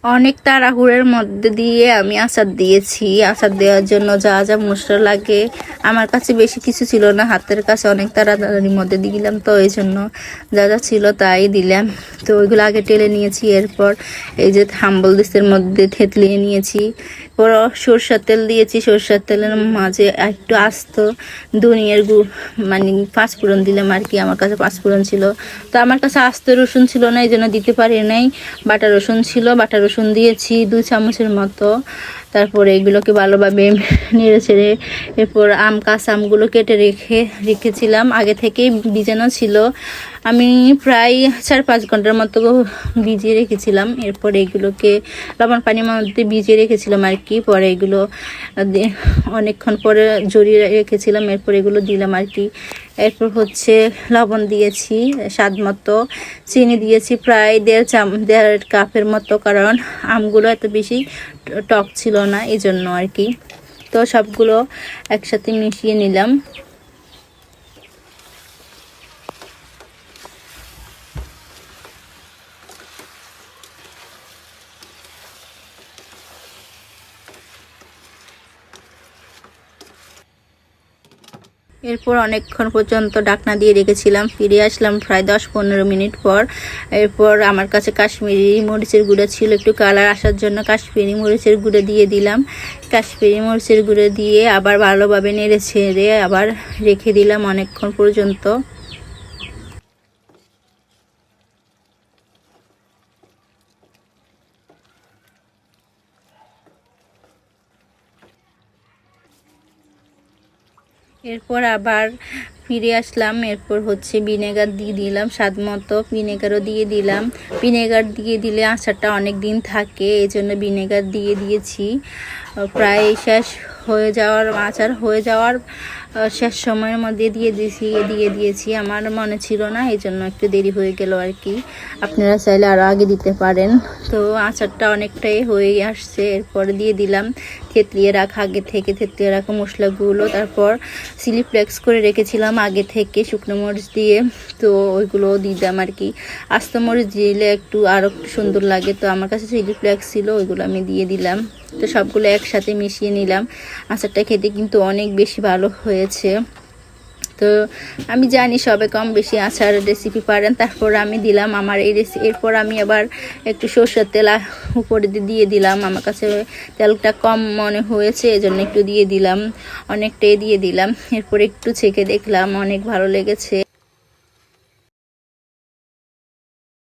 অনেক তাড়াহুড়োর মধ্যে দিয়ে আমি আচার দিয়েছি। আচার দেওয়ার জন্য যা যা মশলা লাগে আমার কাছে বেশি কিছু ছিল না, হাতের কাছে অনেক তাড়াতাড়ির মধ্যে দিয়ে দিলাম, তো এই জন্য যা যা ছিল তাই দিলাম। তো ওইগুলো আগে টেলে নিয়েছি, এরপর এই যে হাম্বল ডিশের মধ্যে থেতলিয়ে নিয়েছি। ওর সরষের তেল দিয়েছি, সরষের তেলের মাঝে একটু আস্ত ধনিয়ার গুঁড়ো মানে পাঁচফোড়ন দিলাম আর কি। আমার কাছে পাঁচফোড়ন ছিল, তো আমার কাছে আস্ত রসুন ছিল না, এই জন্য দিতে পারি নাই। বাটা রসুন ছিল, বাটা রসুন দিয়েছি 2 চামচের মতো। তারপরে এগুলোকে ভালোভাবে নেড়ে ছেড়ে এরপর কাঁচা আমগুলো কেটে রেখেছিলাম, আগে থেকেই ভিজানো ছিল। আমি প্রায় 4-5 ঘন্টার মতো ভিজিয়ে রেখেছিলাম। এরপর এগুলোকে লবণ পানির মধ্যে ভিজিয়ে রেখেছিলাম আর কি। পরে এগুলো অনেকক্ষণ পরে জড়িয়ে রেখেছিলাম, এরপর এগুলো দিলাম আর কি। এরপর হচ্ছে লবণ দিয়েছি স্বাদ মতো, চিনি দিয়েছি প্রায় 1.5 কাপের মতো, কারণ আমগুলো এত বেশি টক ছিল না এই জন্য আর কি। তো সবগুলো একসাথে মিশিয়ে নিলাম। এরপর অনেকক্ষণ পর্যন্ত ঢাকনা দিয়ে রেখেছিলাম, ফিরে আসলাম প্রায় 10-15 মিনিট পর। এরপর আমার কাছে কাশ্মীরি মরিচের গুঁড়ো ছিল, একটু কালার আসার জন্য কাশ্মীরি মরিচের গুঁড়ো দিয়ে দিলাম। কাশ্মীরি মরিচের গুঁড়ো দিয়ে আবার ভালোভাবে নেড়ে ছেড়ে আবার রেখে দিলাম অনেকক্ষণ পর্যন্ত। এরপর আবার ফিরে আসলাম, এরপর হচ্ছে ভিনেগার দিয়ে দিলাম স্বাদ মতো, ভিনেগারও দিয়ে দিলাম। ভিনেগার দিয়ে দিলে আচারটা অনেক দিন থাকে, এই জন্য ভিনেগার দিয়ে দিয়েছি। প্রায় শেষ হয়ে যাওয়ার আচার হয়ে যাওয়ার শেষ সময়ের মধ্যে দিয়ে দিয়েছি। আমার মনে ছিল না, এই জন্য একটু দেরি হয়ে গেল আর কি। আপনারা চাইলে আরও আগে দিতে পারেন। তো আচারটা অনেকটাই হয়ে আসছে, এরপরে দিয়ে দিলাম আগে থেকে থেতলিয়ে রাখা মশলাগুলো। তারপর চিলি ফ্লেক্স করে রেখেছিলাম আগে থেকে শুকনো মরিচ দিয়ে, তো ওইগুলো দিলাম আর কি। আস্ত মরিচ দিলে একটু আরও সুন্দর লাগে, তো আমার কাছে চিলি ফ্লেক্স ছিল, ওইগুলো আমি দিয়ে দিলাম। তো সবগুলো একসাথে মিশিয়ে নিলাম। আচারটা খেতে কিন্তু অনেক বেশি ভালো হয়েছে। তো আমি জানি সবে কম বেশি আচার রেসিপি পারেন, তারপর আমি দিলাম আমার এরপর আমি আবার একটু সরষের তেল উপরে দিয়ে দিলাম। আমার কাছে তেলটা কম মনে হয়েছে, এজন্য একটু দিয়ে দিলাম, অনেকটাই দিয়ে দিলাম। এরপর একটু ছেঁকে দেখলাম, অনেক ভালো লেগেছে।